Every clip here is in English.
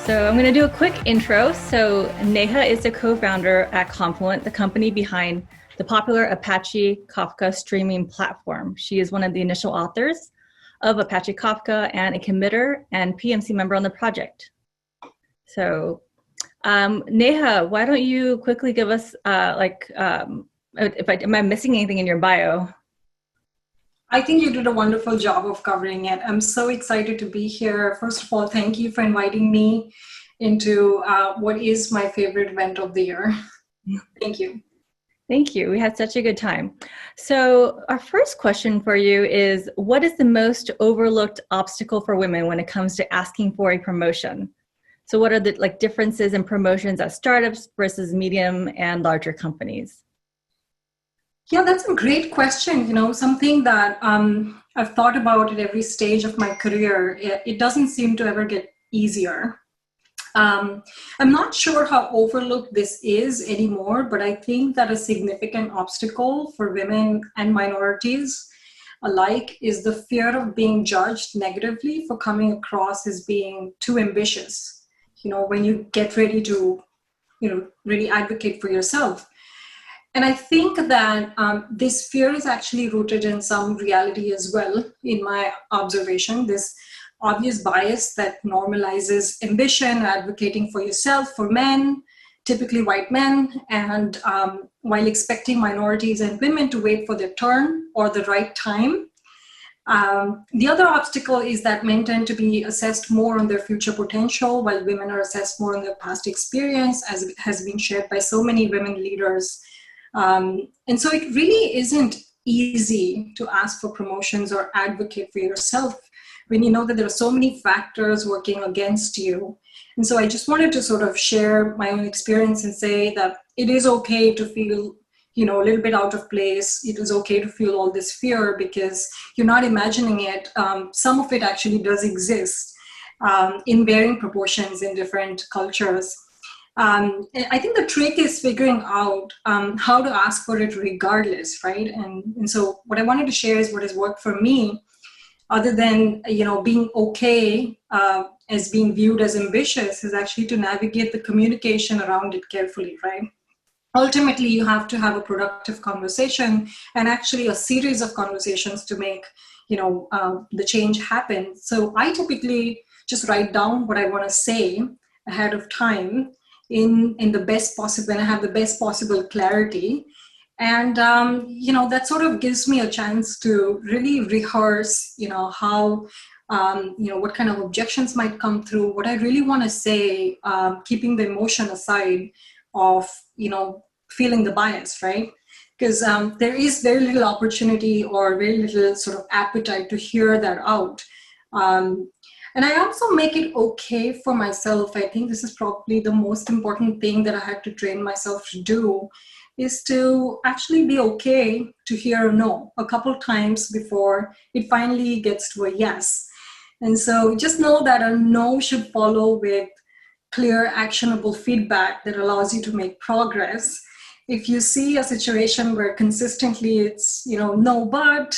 So I'm going to do a quick intro. So Neha is the co-founder at Confluent, the company behind the popular Apache Kafka streaming platform. She is one of the initial authors of Apache Kafka and a committer and PMC member on the project. So Neha, why don't you quickly give us am I missing anything in your bio? I think you did a wonderful job of covering it. I'm so excited to be here. First of all, thank you for inviting me into what is my favorite event of the year. Thank you. Thank you. We had such a good time. So our first question for you is, what is the most overlooked obstacle for women when it comes to asking for a promotion? So what are the differences in promotions at startups versus medium and larger companies? Yeah, that's a great question. Something that I've thought about at every stage of my career. It doesn't seem to ever get easier. I'm not sure how overlooked this is anymore, but I think that a significant obstacle for women and minorities alike is the fear of being judged negatively for coming across as being too ambitious. When you get ready to, really advocate for yourself. And I think that this fear is actually rooted in some reality as well, in my observation, this obvious bias that normalizes ambition, advocating for yourself for men, typically white men, and while expecting minorities and women to wait for their turn or the right time. The other obstacle is that men tend to be assessed more on their future potential, while women are assessed more on their past experience, as has been shared by so many women leaders. And so it really isn't easy to ask for promotions or advocate for yourself when you know that there are so many factors working against you. And so I just wanted to sort of share my own experience and say that it is okay to feel, a little bit out of place. It is okay to feel all this fear because you're not imagining it. Some of it actually does exist in varying proportions in different cultures. I think the trick is figuring out how to ask for it regardless, right? And so what I wanted to share is what has worked for me, other than, being okay as being viewed as ambitious, is actually to navigate the communication around it carefully, right? Ultimately, you have to have a productive conversation and actually a series of conversations to make, the change happen. So I typically just write down what I want to say ahead of time in the best possible, when I have the best possible clarity. And, that sort of gives me a chance to really rehearse, how, what kind of objections might come through, what I really want to say, keeping the emotion aside of, feeling the bias, right? Because there is very little opportunity or very little sort of appetite to hear that out. And I also make it okay for myself. I think this is probably the most important thing that I had to train myself to do, is to actually be okay to hear a no a couple times before it finally gets to a yes. And so just know that a no should follow with clear, actionable feedback that allows you to make progress. If you see a situation where consistently it's, no, but,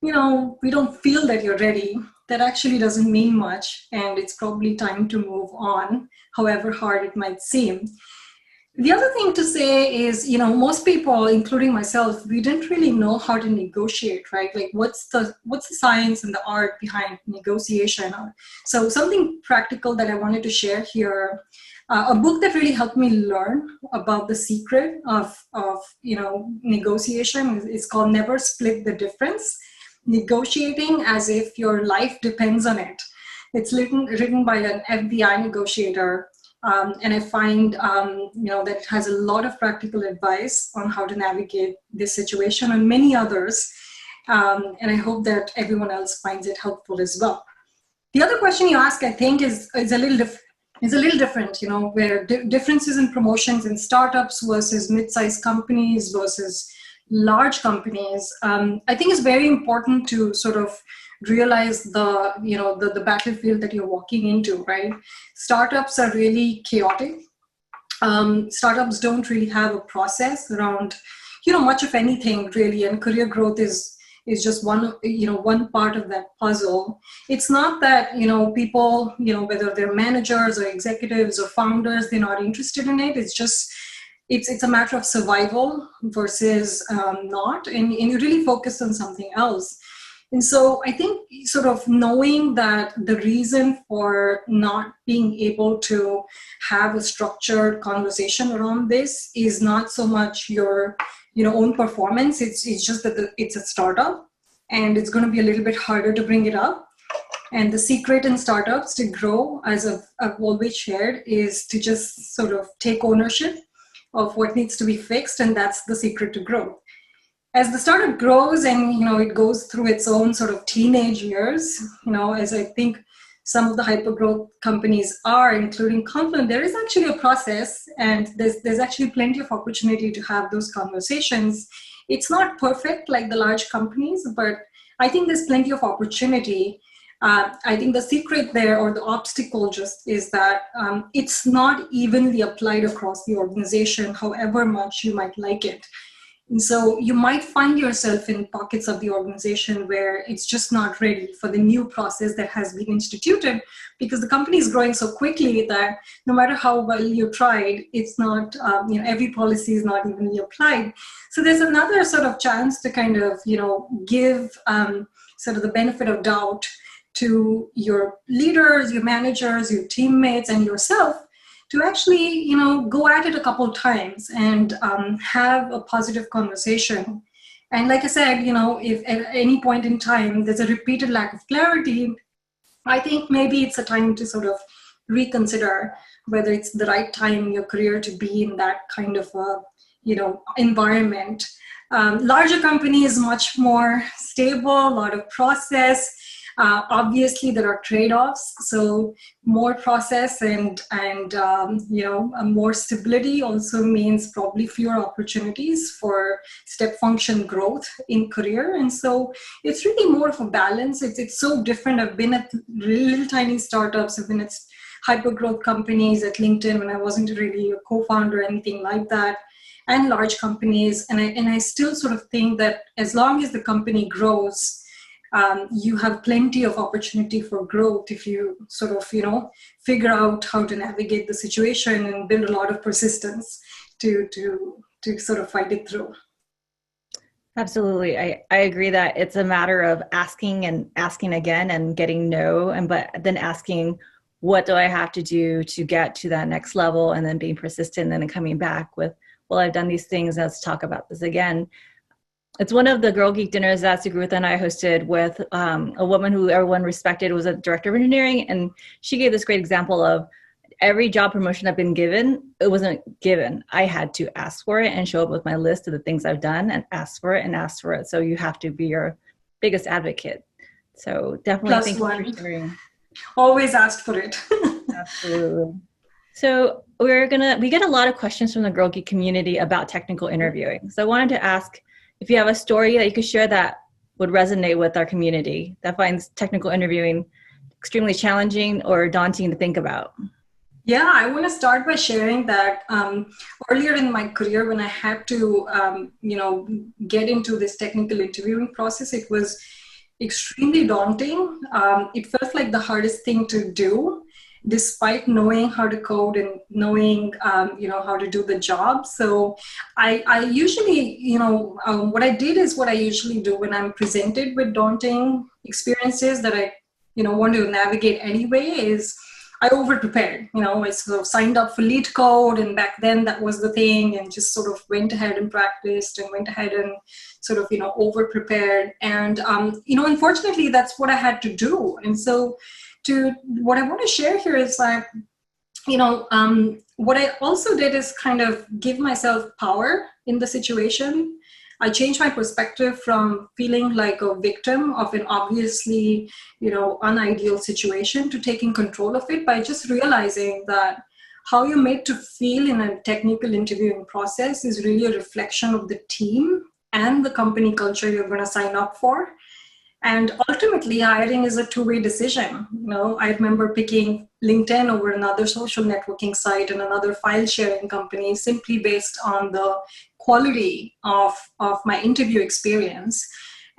we don't feel that you're ready, that actually doesn't mean much, and it's probably time to move on, however hard it might seem. The other thing to say is, most people, including myself, we didn't really know how to negotiate, right? Like what's the science and the art behind negotiation? So something practical that I wanted to share here, a book that really helped me learn about the secret of negotiation is called Never Split the Difference: Negotiating as if your life depends on it. It's written by an FBI negotiator. And I find, that it has a lot of practical advice on how to navigate this situation and many others. And I hope that everyone else finds it helpful as well. The other question you ask, I think, is a little different, where differences in promotions in startups versus mid-sized companies versus large companies. I think it's very important to sort of realize the battlefield that you're walking into, right? Startups are really chaotic. Startups don't really have a process around, much of anything really, and career growth is is just one part of that puzzle. It's not that, people, whether they're managers or executives or founders, they're not interested in it. It's just, it's a matter of survival versus not, and you really focus on something else. And so I think sort of knowing that the reason for not being able to have a structured conversation around this is not so much your own performance. It's just that it's a startup and it's going to be a little bit harder to bring it up. And the secret in startups to grow, as I've always shared, is to just sort of take ownership of what needs to be fixed. And that's the secret to growth. As the startup grows and, it goes through its own sort of teenage years, as I think some of the hypergrowth companies are, including Confluent, there is actually a process, and there's actually plenty of opportunity to have those conversations. It's not perfect like the large companies, but I think there's plenty of opportunity. I think the secret there, or the obstacle, just is that it's not evenly applied across the organization, however much you might like it. And so you might find yourself in pockets of the organization where it's just not ready for the new process that has been instituted, because the company is growing so quickly that no matter how well you tried, it's not, every policy is not evenly applied. So there's another sort of chance to kind of, give sort of the benefit of doubt to your leaders, your managers, your teammates, and yourself, to actually, go at it a couple of times and have a positive conversation. And like I said, if at any point in time there's a repeated lack of clarity, I think maybe it's a time to sort of reconsider whether it's the right time in your career to be in that kind of environment. Larger companies, much more stable, a lot of process. Obviously, there are trade-offs. So more process and more stability also means probably fewer opportunities for step function growth in career. And so it's really more of a balance. It's so different. I've been at little tiny startups. I've been at hyper-growth companies at LinkedIn when I wasn't really a co-founder or anything like that, and large companies. And I still sort of think that as long as the company grows, you have plenty of opportunity for growth if you sort of, figure out how to navigate the situation and build a lot of persistence to sort of fight it through. Absolutely. I agree that it's a matter of asking and asking again and getting no, but then asking, what do I have to do to get to that next level, and then being persistent and then coming back with, well, I've done these things, let's talk about this again. It's one of the Girl Geek dinners that Sugrutha and I hosted with a woman who everyone respected, was a director of engineering. And she gave this great example of every job promotion I've been given, it wasn't given. I had to ask for it and show up with my list of the things I've done and ask for it and ask for it. So you have to be your biggest advocate. So definitely thank you for sharing. Always ask for it. Absolutely. So we get a lot of questions from the Girl Geek community about technical interviewing. So I wanted to ask, if you have a story that you could share that would resonate with our community that finds technical interviewing extremely challenging or daunting to think about. Yeah, I want to start by sharing that earlier in my career, when I had to, get into this technical interviewing process, it was extremely daunting. It felt like the hardest thing to do, despite knowing how to code and knowing, how to do the job. So I usually, what I did is what I usually do when I'm presented with daunting experiences that I, want to navigate anyway, is I over-prepared. I sort of signed up for lead code, and back then that was the thing, and just sort of went ahead and practiced and went ahead and sort of, over-prepared. And, unfortunately, that's what I had to do. And so what I want to share here is that, what I also did is kind of give myself power in the situation. I changed my perspective from feeling like a victim of an obviously, unideal situation to taking control of it by just realizing that how you're made to feel in a technical interviewing process is really a reflection of the team and the company culture you're going to sign up for. And ultimately, hiring is a two-way decision. I remember picking LinkedIn over another social networking site and another file-sharing company simply based on the quality of my interview experience.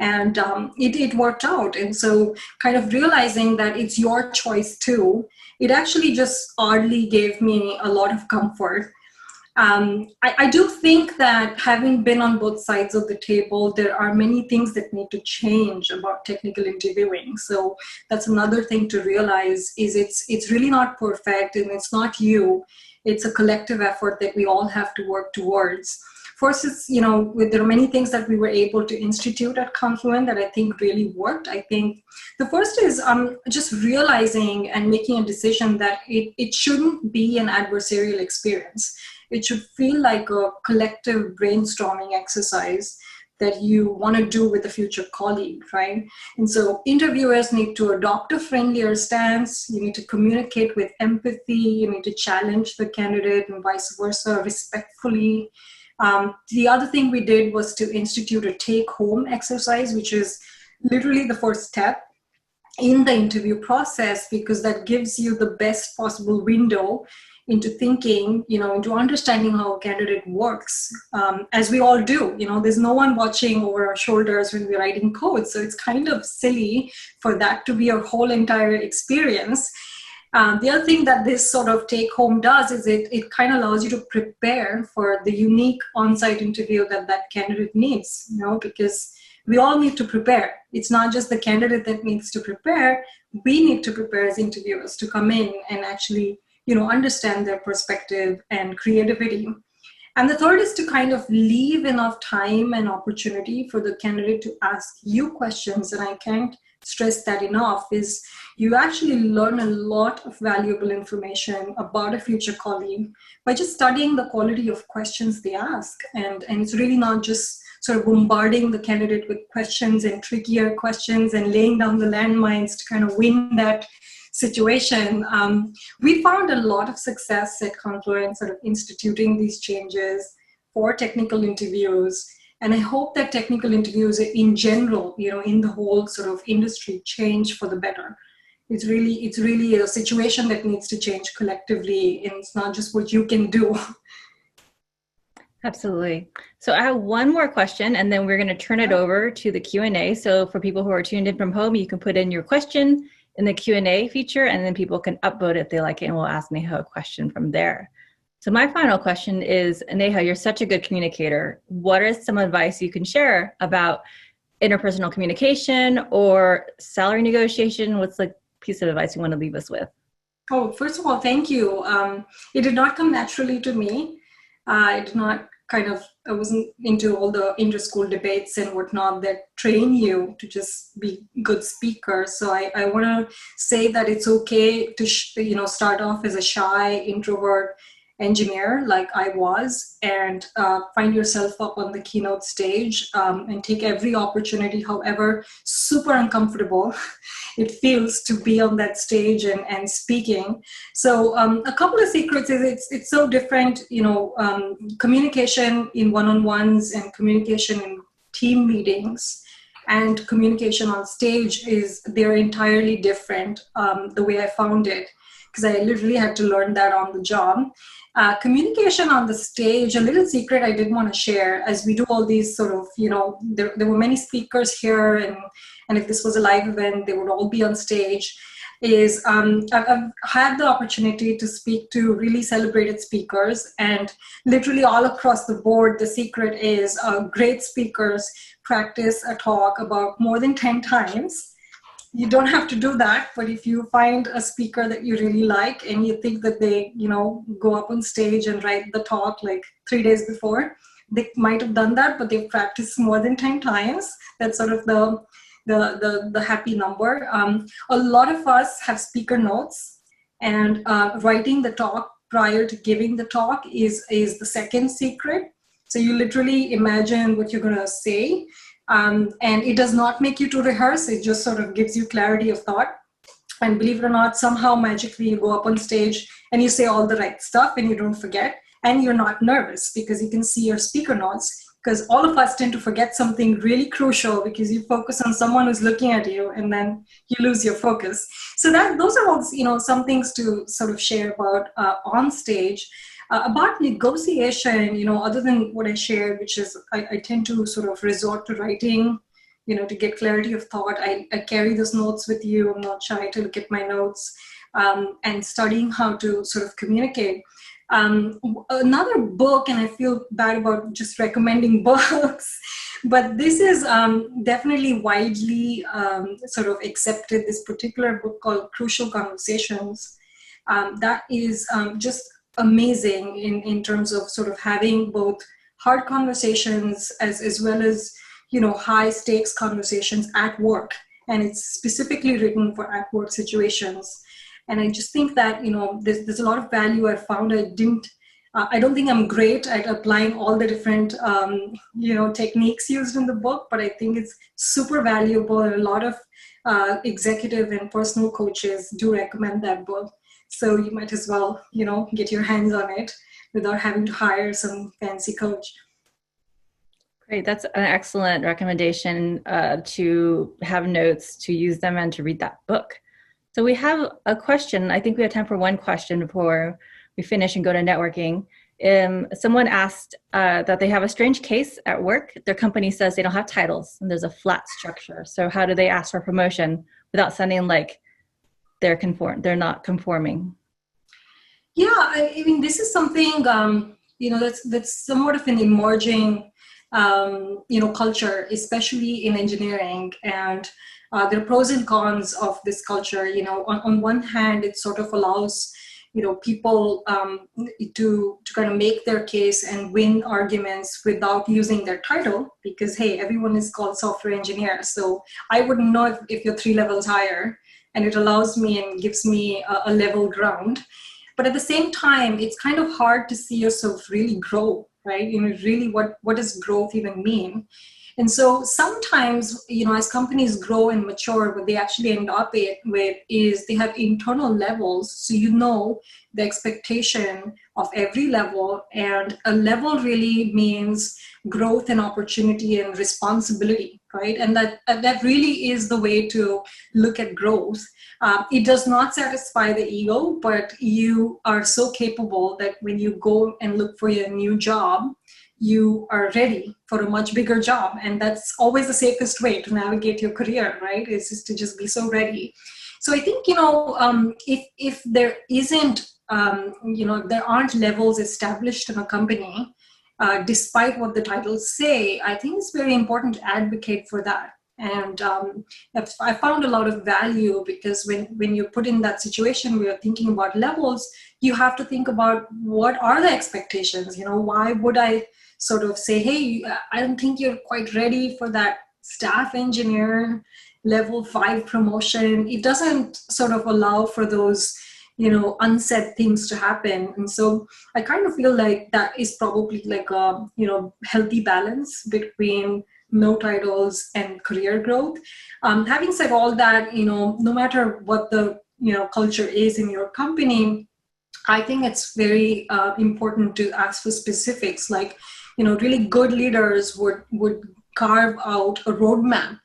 And it worked out. And so kind of realizing that it's your choice too, it actually just oddly gave me a lot of comfort. I do think that having been on both sides of the table, there are many things that need to change about technical interviewing. So that's another thing to realize is it's really not perfect, and it's not you. It's a collective effort that we all have to work towards. First, it's, there are many things that we were able to institute at Confluent that I think really worked. I think the first is just realizing and making a decision that it shouldn't be an adversarial experience. It should feel like a collective brainstorming exercise that you want to do with a future colleague, right? And so interviewers need to adopt a friendlier stance. You need to communicate with empathy. You need to challenge the candidate and vice versa respectfully. The other thing we did was to institute a take-home exercise, which is literally the first step in the interview process, because that gives you the best possible window into thinking, into understanding how a candidate works, as we all do. There's no one watching over our shoulders when we're writing code. So it's kind of silly for that to be your whole entire experience. The other thing that this sort of take home does is it kind of allows you to prepare for the unique on-site interview that candidate needs, because we all need to prepare. It's not just the candidate that needs to prepare. We need to prepare as interviewers to come in and actually understand their perspective and creativity. And the third is to kind of leave enough time and opportunity for the candidate to ask you questions. And I can't stress that enough, is you actually learn a lot of valuable information about a future colleague by just studying the quality of questions they ask. And it's really not just sort of bombarding the candidate with questions and trickier questions and laying down the landmines to kind of win that situation. We found a lot of success at Confluent sort of instituting these changes for technical interviews. And I hope that technical interviews in general, in the whole sort of industry, change for the better. It's really a situation that needs to change collectively, and it's not just what you can do. Absolutely. So I have one more question, and then we're going to turn it over to the Q&A. So for people who are tuned in from home, you can put in your question in the Q&A feature, and then people can upvote if they like it, and we'll ask Neha a question from there. So my final question is, Neha, you're such a good communicator. What is some advice you can share about interpersonal communication or salary negotiation? What's the piece of advice you want to leave us with? Oh, first of all, thank you. It did not come naturally to me. I wasn't into all the inter-school debates and whatnot that train you to just be good speakers. So I want to say that it's okay to start off as a shy introvert engineer like I was, and find yourself up on the keynote stage and take every opportunity, however super uncomfortable it feels to be on that stage and speaking. So a couple of secrets is it's so different, communication in one-on-ones and communication in team meetings and communication on stage they're entirely different, the way I found it, because I literally had to learn that on the job. Communication on the stage, a little secret I did want to share, as we do all these sort of, there were many speakers here, and if this was a live event, they would all be on stage, is I've had the opportunity to speak to really celebrated speakers, and literally all across the board, the secret is great speakers practice a talk about more than 10 times. You don't have to do that, but if you find a speaker that you really like and you think that they, go up on stage and write the talk like 3 days before, they might have done that, but they've practiced more than 10 times. That's sort of the happy number. A lot of us have speaker notes, and writing the talk prior to giving the talk is the second secret. So you literally imagine what you're going to say. And it does not make you to rehearse. It just sort of gives you clarity of thought. And believe it or not, somehow magically you go up on stage and you say all the right stuff and you don't forget. And you're not nervous because you can see your speaker notes, because all of us tend to forget something really crucial because you focus on someone who's looking at you and then you lose your focus. So those are all, some things to sort of share about on stage. About negotiation, other than what I shared, which is I tend to sort of resort to writing to get clarity of thought. I carry those notes with you. I'm not shy to look at my notes, and studying how to sort of communicate. Another book, and I feel bad about just recommending books, but this is definitely widely sort of accepted, this particular book called Crucial Conversations. That is just amazing in terms of sort of having both hard conversations as well as, high stakes conversations at work. And it's specifically written for at work situations. And I just think that, there's a lot of value I found. I don't think I'm great at applying all the different, techniques used in the book, but I think it's super valuable. And a lot of executive and personal coaches do recommend that book. So you might as well, get your hands on it without having to hire some fancy coach. Great. That's an excellent recommendation to have notes, to use them, and to read that book. So we have a question. I think we have time for one question before we finish and go to networking. Someone asked that they have a strange case at work. Their company says they don't have titles and there's a flat structure. So how do they ask for promotion without sounding like they're not conforming? Yeah, I mean, this is something, that's somewhat of an emerging, culture, especially in engineering. And there are pros and cons of this culture. On one hand, it sort of allows, people to kind of make their case and win arguments without using their title, because, hey, everyone is called software engineer. So I wouldn't know if you're 3 levels higher, and it allows me and gives me a level ground. But at the same time, it's kind of hard to see yourself really grow, right? Really, what does growth even mean? And so sometimes, as companies grow and mature, what they actually end up with is they have internal levels. So the expectation of every level, and a level really means growth and opportunity and responsibility, right? And that really is the way to look at growth. It does not satisfy the ego, but you are so capable that when you go and look for your new job, you are ready for a much bigger job. And that's always the safest way to navigate your career, right? Is just to just be so ready. So I think, if there isn't, there aren't levels established in a company, despite what the titles say, I think it's very important to advocate for that. And I found a lot of value, because when you're put in that situation where you're thinking about levels, you have to think about what are the expectations. Why would I sort of say, hey, I don't think you're quite ready for that staff engineer level 5 promotion. It doesn't sort of allow for those, unsaid things to happen. And so I kind of feel like that is probably like a, healthy balance between no titles and career growth. Having said all that, no matter what the, culture is in your company, I think it's very important to ask for specifics. Like, really good leaders would carve out a roadmap,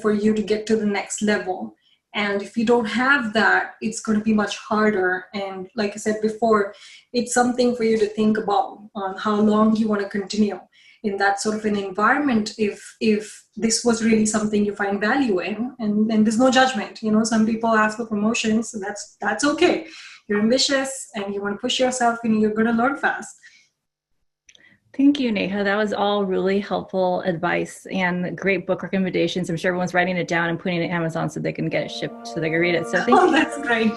for you to get to the next level. And if you don't have that, it's going to be much harder. And like I said before, it's something for you to think about on how long you want to continue in that sort of an environment, if this was really something you find value in. And there's no judgment. Some people ask for promotions, so that's okay. You're ambitious and you want to push yourself, and you're going to learn fast. Thank you, Neha. That was all really helpful advice and great book recommendations. I'm sure everyone's writing it down and putting it in Amazon so they can get it shipped so they can read it. So thank you. That's great.